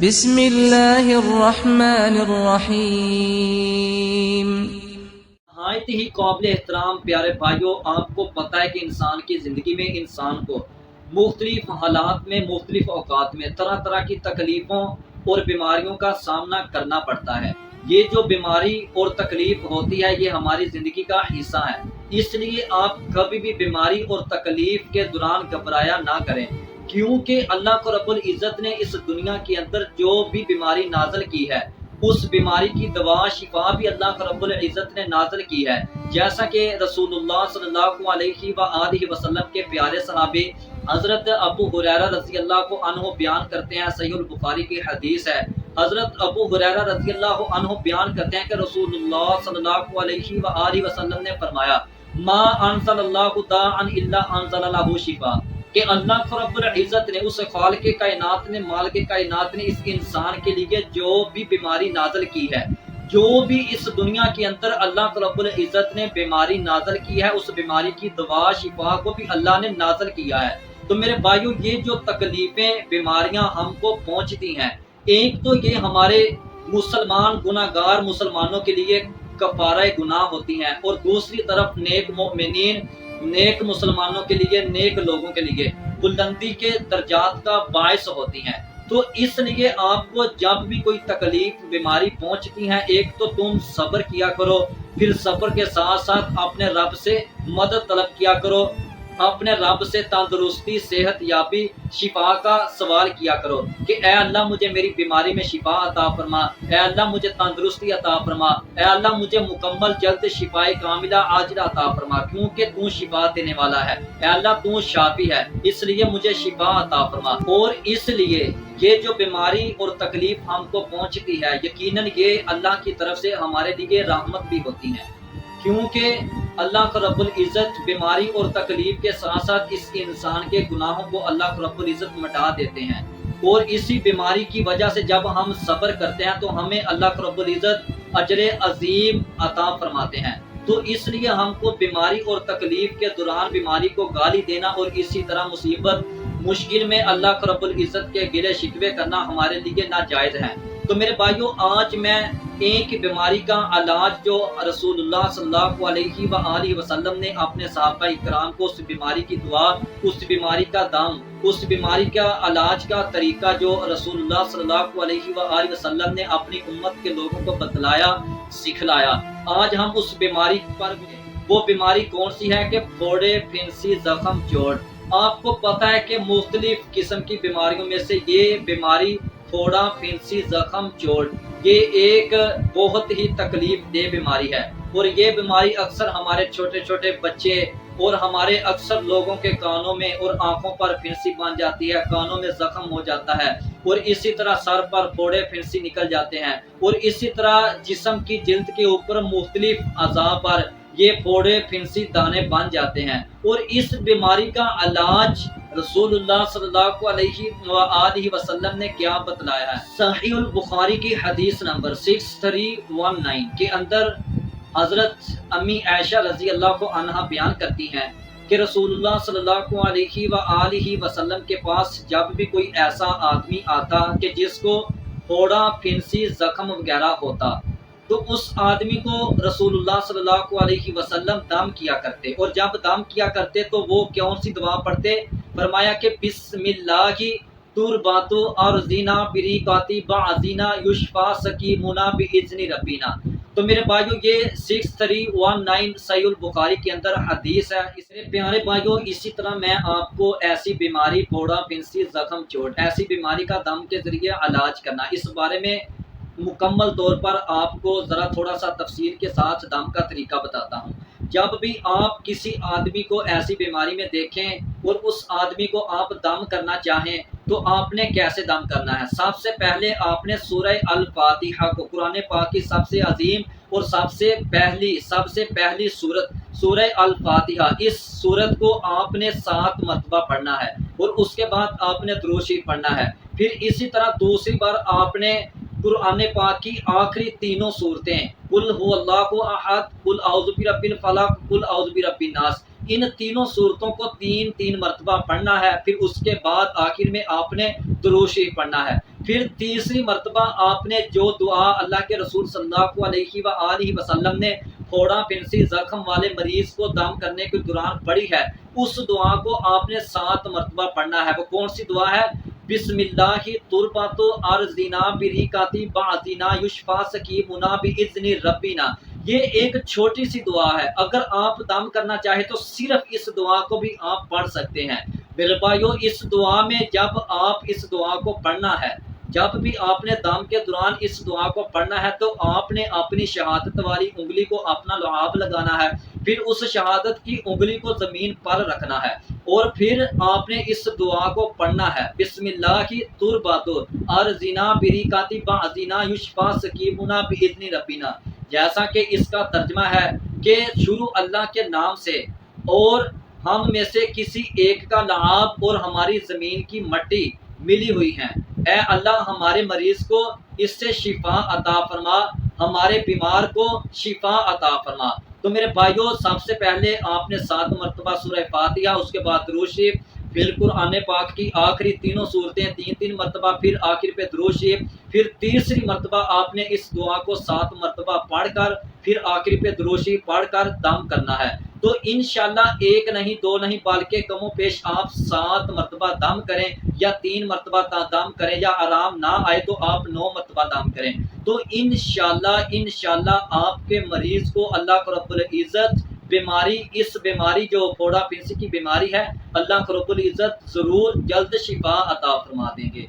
بسم اللہ الرحمن الرحیم۔ نہایت ہی قابل احترام پیارے بھائیوں، آپ کو پتہ ہے کہ انسان کی زندگی میں انسان کو مختلف حالات میں، مختلف اوقات میں طرح طرح کی تکلیفوں اور بیماریوں کا سامنا کرنا پڑتا ہے۔ یہ جو بیماری اور تکلیف ہوتی ہے یہ ہماری زندگی کا حصہ ہے، اس لیے آپ کبھی بھی بیماری اور تکلیف کے دوران گھبرایا نہ کریں، کیونکہ اللہ کو رب العزت نے اس دنیا کے اندر جو بھی بیماری نازل کی ہے اس بیماری کی دوا شفا بھی اللہ کو رب العزت نے نازل کی ہے، جیسا کہ رسول اللہ صلی اللہ علیہ وآلہ وسلم کے پیارے صحابی حضرت ابو ہریرہ رضی اللہ عنہ بیان کرتے ہیں، صحیح البخاری کی حدیث ہے۔ حضرت ابو ہریرہ رضی اللہ عنہ بیان کرتے ہیں کہ رسول اللہ صلی اللہ علیہ وآلہ وسلم نے فرمایا، ما انزل اللہ داء الا انزل له شفاء، کہ اللہ رب العزت نے، اس خالق کائنات نے، مالک کائنات نے اس انسان کے لیے جو بھی بیماری نازل کی ہے، جو بھی اس دنیا کے اندر اللہ رب العزت نے بیماری نازل کی ہے، اس بیماری کی دوا شفا کو بھی اللہ نے نازل کیا ہے۔ تو میرے بھائیو، یہ جو تکلیفیں بیماریاں ہم کو پہنچتی ہیں، ایک تو یہ ہمارے مسلمان گناہگار مسلمانوں کے لیے کفارہ گناہ ہوتی ہیں، اور دوسری طرف نیک مومنین، نیک مسلمانوں کے لیے، نیک لوگوں کے لیے بلندی کے درجات کا باعث ہوتی ہیں۔ تو اس لیے آپ کو جب بھی کوئی تکلیف بیماری پہنچتی ہے، ایک تو تم صبر کیا کرو، پھر صبر کے ساتھ ساتھ اپنے رب سے مدد طلب کیا کرو، اپنے رب سے تندرستی، صحت یابی، شفا کا سوال کیا کرو کہ اے اللہ مجھے میری بیماری میں شفا عطا فرما، اے اللہ مجھے تندرستی عطا فرما، اے اللہ مجھے مکمل جلد شفا کاملہ عاجلہ عطا فرما، کیونکہ تو شفا دینے والا ہے، اے اللہ تو شافی ہے، اس لیے مجھے شفا عطا فرما۔ اور اس لیے یہ جو بیماری اور تکلیف ہم کو پہنچتی ہے، یقیناً یہ اللہ کی طرف سے ہمارے لیے رحمت بھی ہوتی ہے، کیونکہ اللہ کا رب العزت بیماری اور تکلیف کے ساتھ ساتھ اس انسان کے گناہوں کو اللہ کا رب العزت مٹا دیتے ہیں، اور اسی بیماری کی وجہ سے جب ہم صبر کرتے ہیں تو ہمیں اللہ کا رب العزت اجر عظیم عطا فرماتے ہیں۔ تو اس لیے ہم کو بیماری اور تکلیف کے دوران بیماری کو گالی دینا اور اسی طرح مصیبت مشکل میں اللہ کا رب العزت کے گلے شکوے کرنا ہمارے لیے ناجائز ہے۔ تو میرے بھائیوں، آج میں ایک بیماری کا علاج جو رسول اللہ صلی اللہ علیہ وآلہ وسلم نے اپنے صحابہ اکرام کو اس بیماری کی دعا، اس بیماری کا دم، اس بیماری کا علاج کا طریقہ جو رسول اللہ صلی اللہ علیہ وآلہ وسلم نے اپنی امت کے لوگوں کو بتلایا، سکھلایا، آج ہم اس بیماری پر، وہ بیماری کون سی ہے کہ پھوڑے، پھنسی، زخم، چوٹ۔ آپ کو پتہ ہے کہ مختلف قسم کی بیماریوں میں سے یہ بیماری پھوڑا، پھنسی، زخم، چوٹ، یہ ایک بہت ہی تکلیف دہ بیماری ہے، اور یہ بیماری اکثر ہمارے چھوٹے چھوٹے بچے اور ہمارے اکثر لوگوں کے کانوں میں اور آنکھوں پر پھنسی بن جاتی ہے، کانوں میں زخم ہو جاتا ہے، اور اسی طرح سر پر پھوڑے پھنسی نکل جاتے ہیں، اور اسی طرح جسم کی جلد کے اوپر مختلف اعضاء پر یہ پھوڑے پھنسی دانے بن جاتے ہیں۔ اور اس بیماری کا علاج رسول اللہ صلی اللہ علیہ وآلہ وسلم نے کیا بتلایا ہے؟ صحیح البخاری کی حدیث نمبر 6319 کے اندر حضرت امی عائشہ رضی اللہ عنہا بیان کرتی ہیں کہ رسول اللہ صلی اللہ علیہ وآلہ وسلم کے پاس جب بھی کوئی ایسا آدمی آتا کہ جس کو پھوڑا، پھنسی، زخم وغیرہ ہوتا، تو اس آدمی کو رسول اللہ صلی اللہ علیہ وسلم دم کیا کرتے، اور جب دم کیا کرتے تو وہ کون سی دعا پڑھتے؟ فرمایا کہ بسم اللہ کی ترباتو ارزینا بریقاتی بعضینا یشفا سکیمونا باذن ربینا۔ تو میرے بھائیوں، یہ 6319 صحیح البخاری کے اندر حدیث ہے۔ اس لیے پیارے بھائیوں، اسی طرح میں آپ کو ایسی بیماری، پھوڑا، پھنسی، زخم، چوٹ، ایسی بیماری کا دم کے ذریعے علاج کرنا، اس بارے میں مکمل طور پر آپ کو ذرا تھوڑا سا تفصیل کے ساتھ دم کا طریقہ بتاتا ہوں۔ جب بھی آپ کسی آدمی کو ایسی بیماری میں دیکھیں اور اس آدمی کو آپ دم کرنا چاہیں تو آپ نے کیسے دم کرنا ہے؟ سب سے پہلے آپ نے سورہ الفاتحہ کو، قرآن پاک کی سب سے عظیم اور سب سے پہلی سورت سورہ الفاتحہ، اس سورت کو آپ نے 7 مرتبہ پڑھنا ہے، اور اس کے بعد آپ نے درود شریف پڑھنا ہے۔ پھر اسی طرح دوسری بار آپ نے قرآن پاک کی آخری تینوں صورتیں، قل هو اللہ احد، قل اعوذ برب الفلق، قل اعوذ برب الناس، ان تینوں صورتوں کو 3 مرتبہ پڑھنا ہے۔ پھر اس کے بعد آخر میں آپ نے درود شریف پڑھنا ہے۔ پھر تیسری مرتبہ آپ نے جو دعا اللہ کے رسول صلی اللہ علیہ وآلہ وسلم نے پھوڑا پھنسی زخم والے مریض کو دم کرنے کے دوران پڑھی ہے، اس دعا کو آپ نے 7 مرتبہ پڑھنا ہے۔ وہ کون سی دعا ہے؟ بسم اللہ تربت ارضنا بریکاتی بعضنا یشفا سکیمنا باذن ربنا۔ یہ ایک چھوٹی سی دعا ہے، اگر آپ دم کرنا چاہیں تو صرف اس دعا کو بھی آپ پڑھ سکتے ہیں۔ میرے بھائیو، اس دعا میں جب آپ اس دعا کو پڑھنا ہے، جب بھی آپ نے دم کے دوران اس دعا کو پڑھنا ہے تو آپ نے اپنی شہادت والی انگلی کو اپنا لعاب لگانا ہے، پھر اس شہادت کی انگلی کو زمین پر رکھنا ہے، اور پھر آپ نے اس دعا کو پڑھنا ہے، بسم اللہ تربت ارضنا بریکاتی بعضنا یشفا سکیمنا باذن ربنا۔ جیسا کہ اس کا ترجمہ ہے کہ شروع اللہ کے نام سے، اور ہم میں سے کسی ایک کا لعاب اور ہماری زمین کی مٹی ملی ہوئی ہیں، اے اللہ ہمارے مریض کو اس سے شفا عطا فرما، ہمارے بیمار کو شفا عطا فرما۔ تو میرے بھائیوں، سب سے پہلے آپ نے 7 مرتبہ سورہ فاتحہ، اس کے بعد درود شریف، پھر قرآن پاک کی آخری تینوں صورتیں 3 مرتبہ، پھر آخر پہ درود شریف، پھر تیسری مرتبہ آپ نے اس دعا کو 7 مرتبہ پڑھ کر پھر آخر پہ درود شریف پڑھ کر دم کرنا ہے۔ تو انشاءاللہ 1 نہیں 2 نہیں بلکہ کم و بیش آپ 7 مرتبہ دم کریں، یا 3 مرتبہ دم کریں، یا آرام نہ آئے تو آپ 9 مرتبہ دم کریں۔ تو انشاءاللہ آپ کے مریض کو اللہ رب العزت اس بیماری جو پھوڑا پھنسی کی بیماری ہے، اللہ رب العزت ضرور جلد شفا عطا فرما دیں گے۔